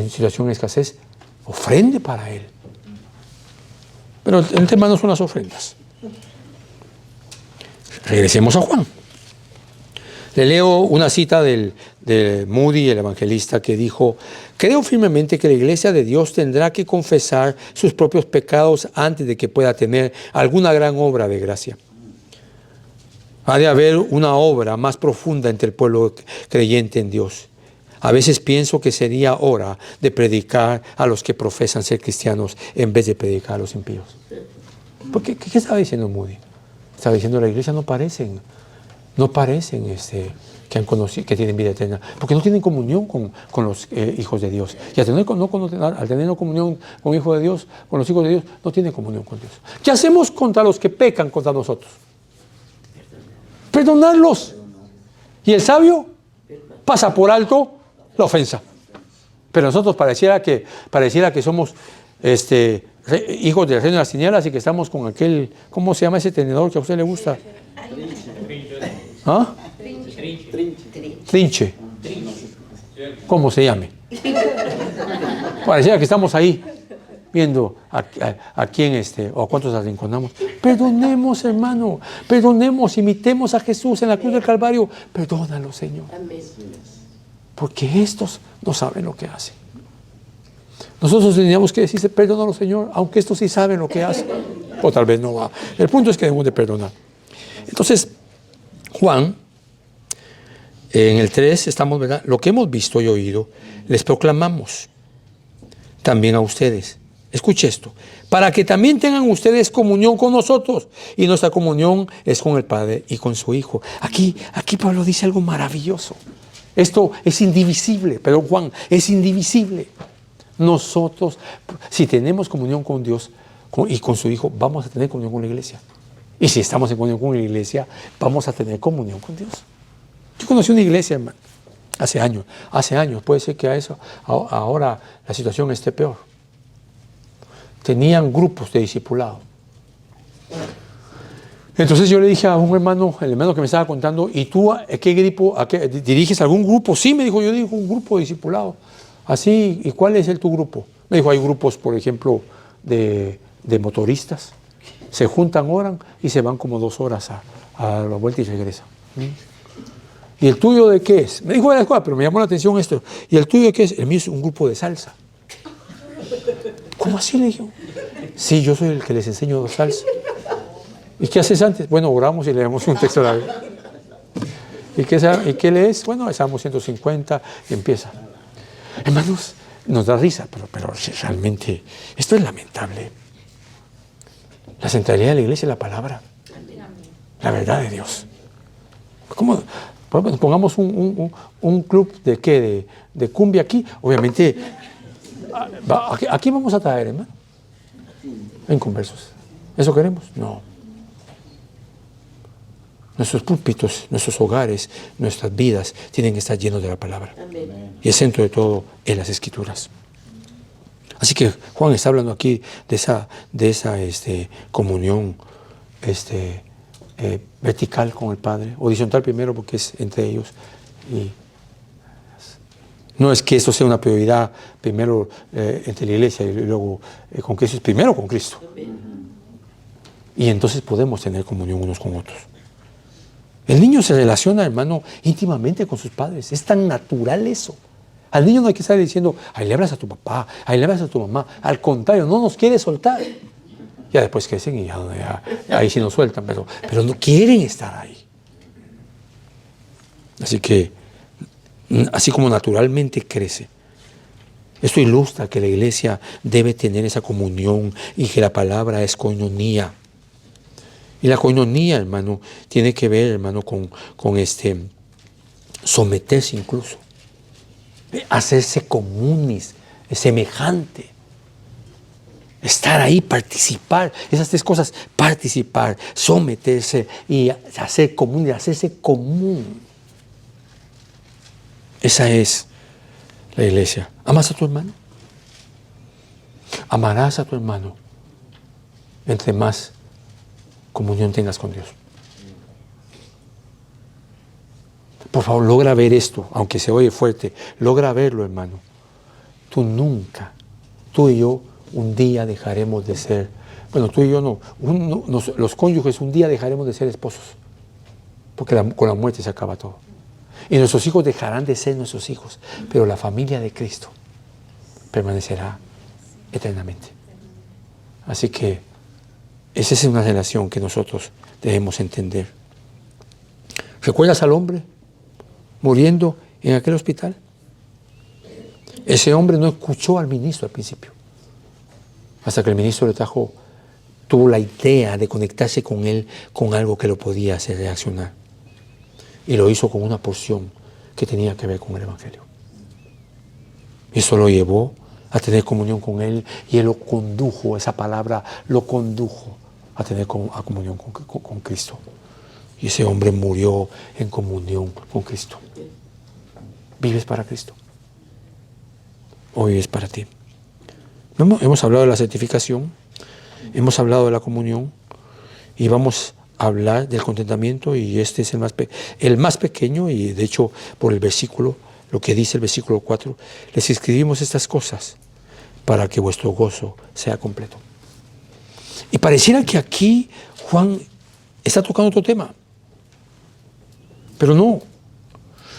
situación de escasez, ofrende para él. Pero el tema no son las ofrendas. Regresemos a Juan. Le leo una cita de Moody, el evangelista, que dijo: creo firmemente que la iglesia de Dios tendrá que confesar sus propios pecados antes de que pueda tener alguna gran obra de gracia. Ha de haber una obra más profunda entre el pueblo creyente en Dios. A veces pienso que sería hora de predicar a los que profesan ser cristianos en vez de predicar a los impíos. Porque, ¿qué estaba diciendo Moody? Estaba diciendo: la iglesia no parecen que han conocido, que tienen vida eterna, porque no tienen comunión con los hijos de Dios. Y al tener comunión con hijos de Dios, con los hijos de Dios, no tienen comunión con Dios. ¿Qué hacemos contra los que pecan contra nosotros? Perdonarlos. Y el sabio pasa por alto la ofensa. Pero nosotros pareciera que somos hijos del reino de las tinieblas y que estamos con aquel, ¿cómo se llama ese tenedor que a usted le gusta? ¿Ah? Trinche. ¿Cómo se llame? Pareciera que estamos ahí viendo a quién o a cuántos arrinconamos. Perdonemos, hermano, perdonemos, imitemos a Jesús en la cruz del Calvario. Perdónalo, Señor. Porque estos no saben lo que hacen. Nosotros teníamos que decirse: perdónalo, Señor, aunque estos sí saben lo que hacen. O tal vez no va. El punto es que debemos de perdonar. Entonces, Juan, en el 3 estamos, ¿verdad? Lo que hemos visto y oído, les proclamamos también a ustedes. Escuche esto: para que también tengan ustedes comunión con nosotros. Y nuestra comunión es con el Padre y con su Hijo. Aquí Pablo dice algo maravilloso. Esto es indivisible, pero Juan, es indivisible. Nosotros, si tenemos comunión con Dios y con su Hijo, vamos a tener comunión con la iglesia. Y si estamos en comunión con la iglesia, vamos a tener comunión con Dios. Yo conocí una iglesia, hermano, hace años, puede ser que ahora la situación esté peor. Tenían grupos de discipulado. Entonces yo le dije a un hermano, el hermano que me estaba contando: ¿y tú diriges algún grupo? Sí, me dijo, yo dirijo un grupo de discipulado. Así, ¿y cuál es tu grupo? Me dijo: hay grupos, por ejemplo, de motoristas. Se juntan, oran y se van como 2 horas a la vuelta y regresan. ¿Y el tuyo de qué es? Me dijo varias cosas, pero me llamó la atención esto. ¿Y el tuyo de qué es? El mío es un grupo de salsa. ¿Cómo así? Le dije. Sí, yo soy el que les enseño salsa. ¿Y qué haces antes? Bueno, oramos y leemos un texto de la Biblia. ¿Y qué lees? Bueno, Salmo 150 y empieza. Hermanos, nos da risa, pero realmente esto es lamentable. La centralidad de la iglesia es la palabra, la verdad de Dios. ¿Cómo? Pongamos un club de qué, de cumbia aquí. Obviamente, aquí vamos a traer, hermano, inconversos. ¿Eso queremos? No. Nuestros púlpitos, nuestros hogares, nuestras vidas tienen que estar llenos de la palabra. Amén. Y el centro de todo es las Escrituras. Así que Juan está hablando aquí de esa comunión vertical con el Padre, horizontal primero porque es entre ellos. Y no es que eso sea una prioridad primero entre la iglesia y luego con Cristo, es primero con Cristo. Y entonces podemos tener comunión unos con otros. El niño se relaciona, hermano, íntimamente con sus padres. Es tan natural eso. Al niño no hay que estar diciendo: ahí le hablas a tu papá, ahí le hablas a tu mamá. Al contrario, no nos quiere soltar. Ya después crecen y ya ahí sí nos sueltan, pero no quieren estar ahí. Así que, así como naturalmente crece, esto ilustra que la iglesia debe tener esa comunión y que la palabra es koinonía. Y la koinonía, hermano, tiene que ver, hermano, con someterse incluso. Hacerse comunis, semejante. Estar ahí, participar, esas tres cosas, participar, someterse y hacer común, y hacerse común. Esa es la iglesia. ¿Amas a tu hermano? Amarás a tu hermano entre más comunión tengas con Dios. Por favor, logra ver esto, aunque se oye fuerte, logra verlo, hermano. Tú y yo, un día dejaremos de ser, bueno, tú y yo no, los cónyuges un día dejaremos de ser esposos, porque con la muerte se acaba todo. Y nuestros hijos dejarán de ser nuestros hijos, pero la familia de Cristo permanecerá eternamente. Así que esa es una relación que nosotros debemos entender. ¿Recuerdas al hombre muriendo en aquel hospital? Ese hombre no escuchó al ministro al principio, hasta que el ministro tuvo la idea de conectarse con él, con algo que lo podía hacer reaccionar. Y lo hizo con una porción que tenía que ver con el Evangelio. Eso lo llevó a tener comunión con él, y él lo condujo, esa palabra lo condujo a tener comunión con Cristo. Y ese hombre murió en comunión con Cristo. ¿Vives para Cristo? ¿O vives para ti? Hemos hablado de la santificación, hemos hablado de la comunión, y vamos a hablar del contentamiento, y este es el más pequeño, y de hecho por el versículo, lo que dice el versículo 4, les escribimos estas cosas para que vuestro gozo sea completo. Y pareciera que aquí Juan está tocando otro tema, pero no.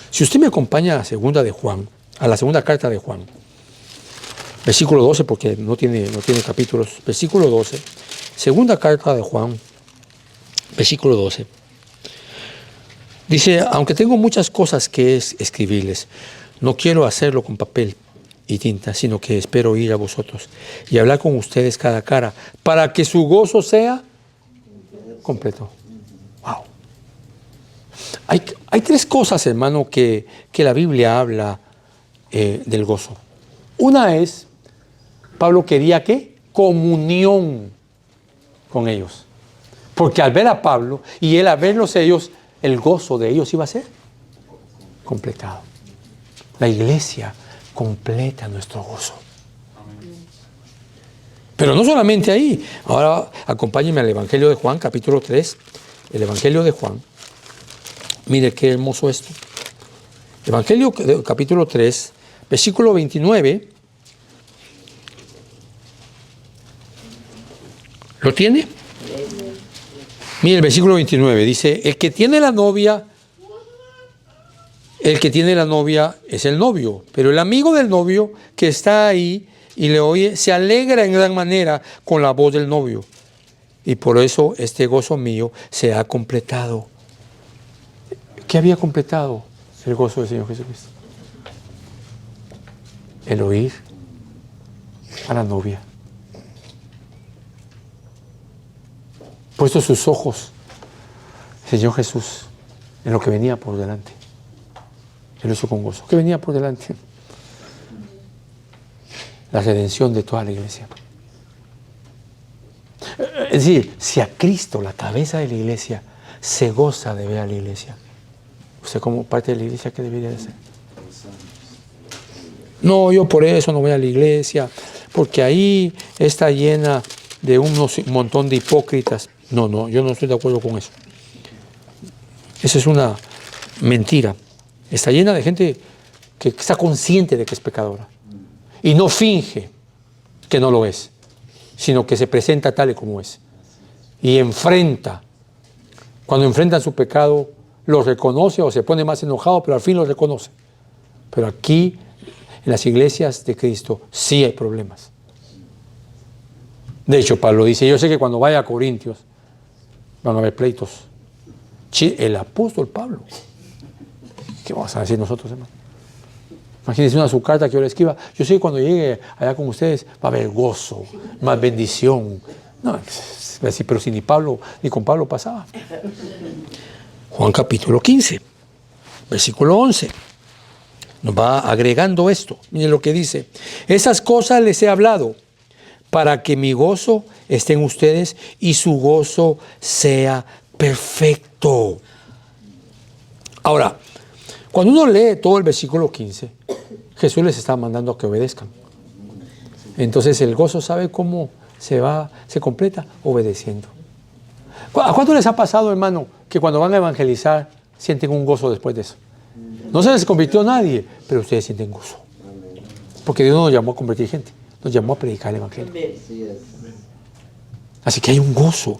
Si usted me acompaña a la segunda carta de Juan, versículo 12, porque no tiene capítulos, versículo 12, segunda carta de Juan, versículo 12, dice: aunque tengo muchas cosas que escribirles, no quiero hacerlo con papel y tinta, sino que espero ir a vosotros y hablar con ustedes cara a cara, para que su gozo sea completo. Wow. Hay tres cosas, hermano, que la Biblia habla del gozo. Una es, Pablo quería ¿qué? Comunión con ellos. Porque al ver a Pablo y él al verlos ellos, el gozo de ellos iba a ser completado. La iglesia completa nuestro gozo. Pero no solamente ahí. Ahora acompáñenme al Evangelio de Juan, capítulo 3. El Evangelio de Juan. Mire qué hermoso esto. Evangelio capítulo 3, versículo 29. ¿Lo tiene? Mire el versículo 29. Dice: el que tiene la novia es el novio, pero el amigo del novio que está ahí y le oye se alegra en gran manera con la voz del novio. Y por eso este gozo mío se ha completado. ¿Qué había completado el gozo del Señor Jesucristo? El oír a la novia. Puesto sus ojos, el Señor Jesús, en lo que venía por delante. Él lo hizo con gozo. ¿Qué venía por delante? La redención de toda la iglesia. Es decir, si a Cristo, la cabeza de la iglesia, se goza de ver a la iglesia, ¿usted como parte de la iglesia qué debería de hacer? No, yo por eso no voy a la iglesia, porque ahí está llena de un montón de hipócritas. No, yo no estoy de acuerdo con eso. Esa es una mentira. Está llena de gente que está consciente de que es pecadora y no finge que no lo es, sino que se presenta tal y como es y enfrenta. Cuando enfrentan su pecado, lo reconoce o se pone más enojado, pero al fin lo reconoce. Pero aquí, en las iglesias de Cristo, sí hay problemas. De hecho, Pablo dice: yo sé que cuando vaya a Corintios van a haber pleitos. El apóstol Pablo. ¿Qué vamos a decir nosotros, hermano? Imagínense su carta que yo le escriba: yo sé que cuando llegue allá con ustedes va a haber gozo, más bendición. No, pero si ni con Pablo pasaba. Juan capítulo 15, versículo 11. Nos va agregando esto. Miren lo que dice: esas cosas les he hablado para que mi gozo esté en ustedes y su gozo sea perfecto. Ahora, cuando uno lee todo el versículo 15, Jesús les está mandando a que obedezcan. Entonces el gozo, ¿sabe cómo se completa? Obedeciendo. ¿A cuánto les ha pasado, hermano, que cuando van a evangelizar sienten un gozo después de eso? No se les convirtió nadie, pero ustedes sienten gozo. Porque Dios no nos llamó a convertir gente, nos llamó a predicar el evangelio. Así que hay un gozo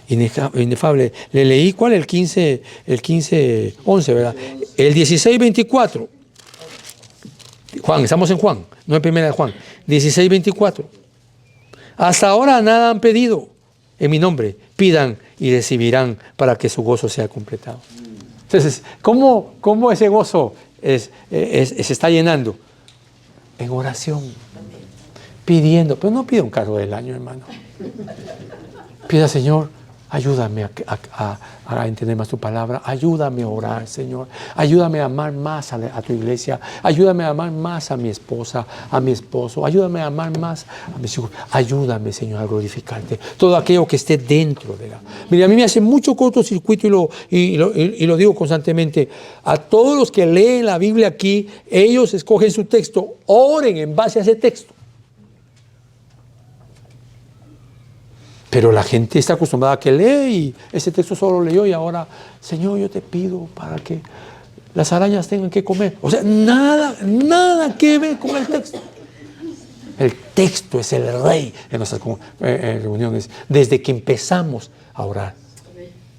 inefable. Le leí, ¿cuál? El 15:11, ¿verdad? El 16:24. Juan, estamos en Juan, no en primera de Juan. 16:24. Hasta ahora nada han pedido en mi nombre. Pidan y recibirán para que su gozo sea completado. Entonces, ¿cómo ese gozo se está llenando? En oración. Pidiendo. Pero no pida un carro del año, hermano. Pida, Señor, ayúdame a entender más tu palabra. Ayúdame a orar, Señor. Ayúdame a amar más a tu iglesia. Ayúdame a amar más a mi esposa, a mi esposo. Ayúdame a amar más a mis hijos. Ayúdame, Señor, a glorificarte. Todo aquello que esté dentro de la... Mira, a mí me hace mucho cortocircuito y lo digo constantemente. A todos los que leen la Biblia aquí, ellos escogen su texto. Oren en base a ese texto. Pero la gente está acostumbrada a que lee y ese texto solo leyó y ahora, Señor, yo te pido para que las arañas tengan que comer. O sea, nada que ver con el texto. El texto es el rey en nuestras reuniones. Desde que empezamos a orar.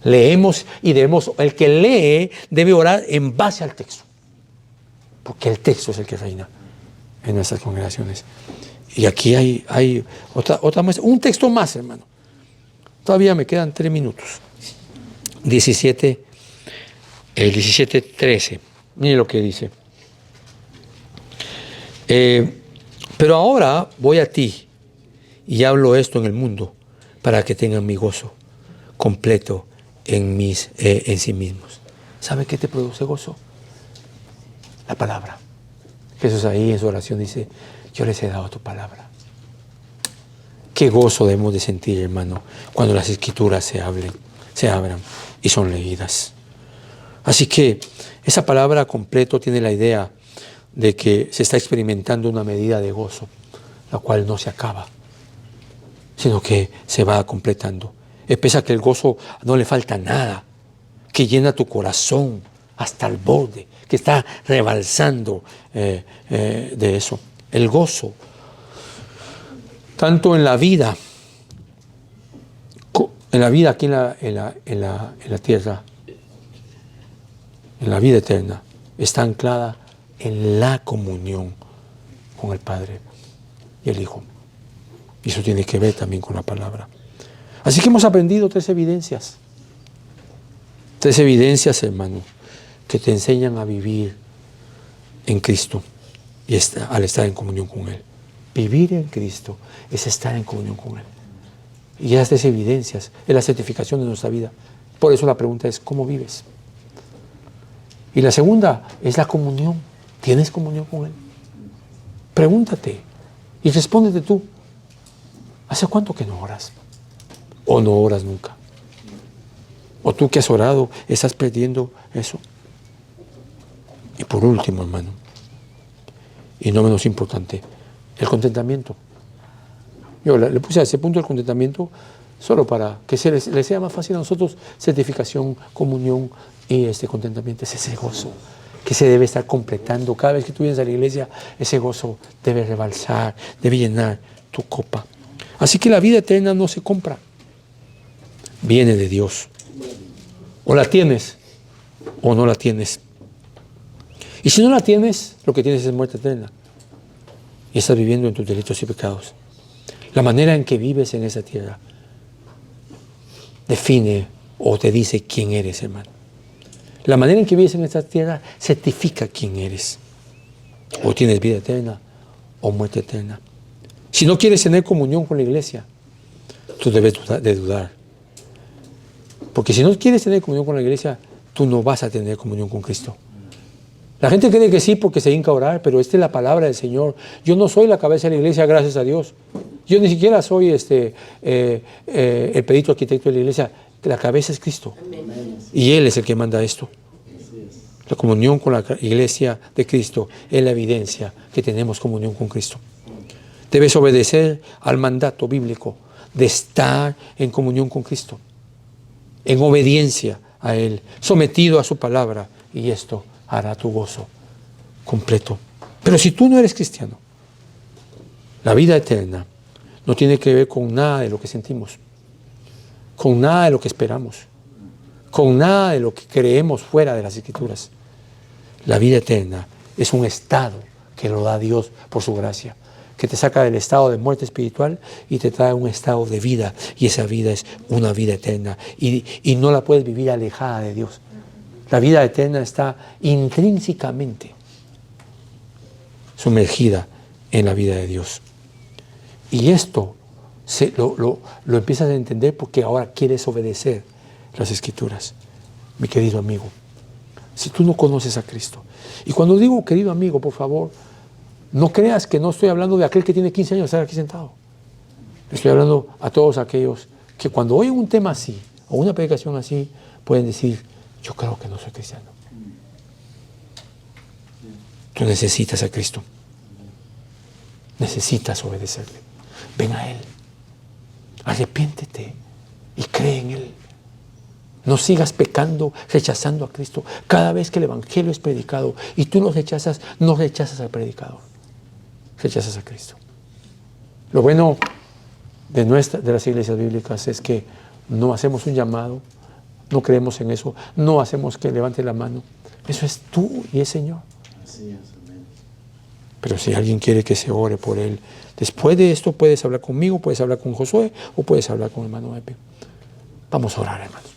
Leemos y el que lee debe orar en base al texto. Porque el texto es el que reina en nuestras congregaciones. Y aquí hay otra muestra. Un texto más, hermano. Todavía me quedan 3 minutos. 17:13. Mire lo que dice. Pero ahora voy a ti y hablo esto en el mundo para que tengan mi gozo completo en sí mismos. ¿Sabe qué te produce gozo? La palabra. Jesús ahí en su oración dice, yo les he dado tu palabra. Qué gozo debemos de sentir, hermano, cuando las escrituras se abran y son leídas. Así que esa palabra completo tiene la idea de que se está experimentando una medida de gozo, la cual no se acaba, sino que se va completando. Pese a que el gozo no le falta nada, que llena tu corazón hasta el borde, que está rebalsando de eso. El gozo. Tanto en la vida aquí en la tierra, en la vida eterna, está anclada en la comunión con el Padre y el Hijo. Y eso tiene que ver también con la palabra. Así que hemos aprendido 3 evidencias. 3 evidencias, hermano, que te enseñan a vivir en Cristo y al estar en comunión con Él. Vivir en Cristo es estar en comunión con Él. Y estas evidencias es la certificación de nuestra vida. Por eso la pregunta es, ¿cómo vives? Y la segunda es la comunión. ¿Tienes comunión con Él? Pregúntate y respóndete tú. ¿Hace cuánto que no oras? ¿O no oras nunca? ¿O tú que has orado estás perdiendo eso? Y por último, hermano, y no menos importante, el contentamiento. Yo le puse a ese punto el contentamiento solo para que le sea más fácil a nosotros certificación, comunión y contentamiento. Es ese gozo que se debe estar completando. Cada vez que tú vienes a la iglesia, ese gozo debe rebalsar, debe llenar tu copa. Así que la vida eterna no se compra. Viene de Dios. O la tienes o no la tienes. Y si no la tienes, lo que tienes es muerte eterna. Y estás viviendo en tus delitos y pecados. La manera en que vives en esa tierra define o te dice quién eres, hermano. La manera en que vives en esta tierra certifica quién eres. O tienes vida eterna o muerte eterna. Si no quieres tener comunión con la iglesia, tú debes de dudar. Porque si no quieres tener comunión con la iglesia, tú no vas a tener comunión con Cristo. La gente cree que sí porque se hinca a orar, pero esta es la palabra del Señor. Yo no soy la cabeza de la iglesia, gracias a Dios. Yo ni siquiera soy el perito arquitecto de la iglesia. La cabeza es Cristo. Y Él es el que manda esto. La comunión con la iglesia de Cristo es la evidencia que tenemos comunión con Cristo. Debes obedecer al mandato bíblico de estar en comunión con Cristo, en obediencia a Él, sometido a su palabra, y esto hará tu gozo completo. Pero si tú no eres cristiano, la vida eterna no tiene que ver con nada de lo que sentimos, con nada de lo que esperamos, con nada de lo que creemos fuera de las Escrituras. La vida eterna es un estado que lo da Dios por su gracia, que te saca del estado de muerte espiritual y te trae un estado de vida, y esa vida es una vida eterna, y no la puedes vivir alejada de Dios. La vida eterna está intrínsecamente sumergida en la vida de Dios. Y esto lo empiezas a entender porque ahora quieres obedecer las Escrituras. Mi querido amigo, si tú no conoces a Cristo, y cuando digo querido amigo, por favor, no creas que no estoy hablando de aquel que tiene 15 años de estar aquí sentado. Estoy hablando a todos aquellos que cuando oyen un tema así, o una predicación así, pueden decir, yo creo que no soy cristiano. Tú necesitas a Cristo. Necesitas obedecerle. Ven a Él. Arrepiéntete y cree en Él. No sigas pecando, rechazando a Cristo. Cada vez que el Evangelio es predicado y tú lo rechazas, no rechazas al predicador. Rechazas a Cristo. Lo bueno de las iglesias bíblicas es que no hacemos un llamado, no creemos en eso, no hacemos que levante la mano. Eso es tú y el Señor. Así es, amén. Pero si alguien quiere que se ore por él, después de esto puedes hablar conmigo, puedes hablar con Josué o puedes hablar con el hermano Epe. Vamos a orar, hermanos.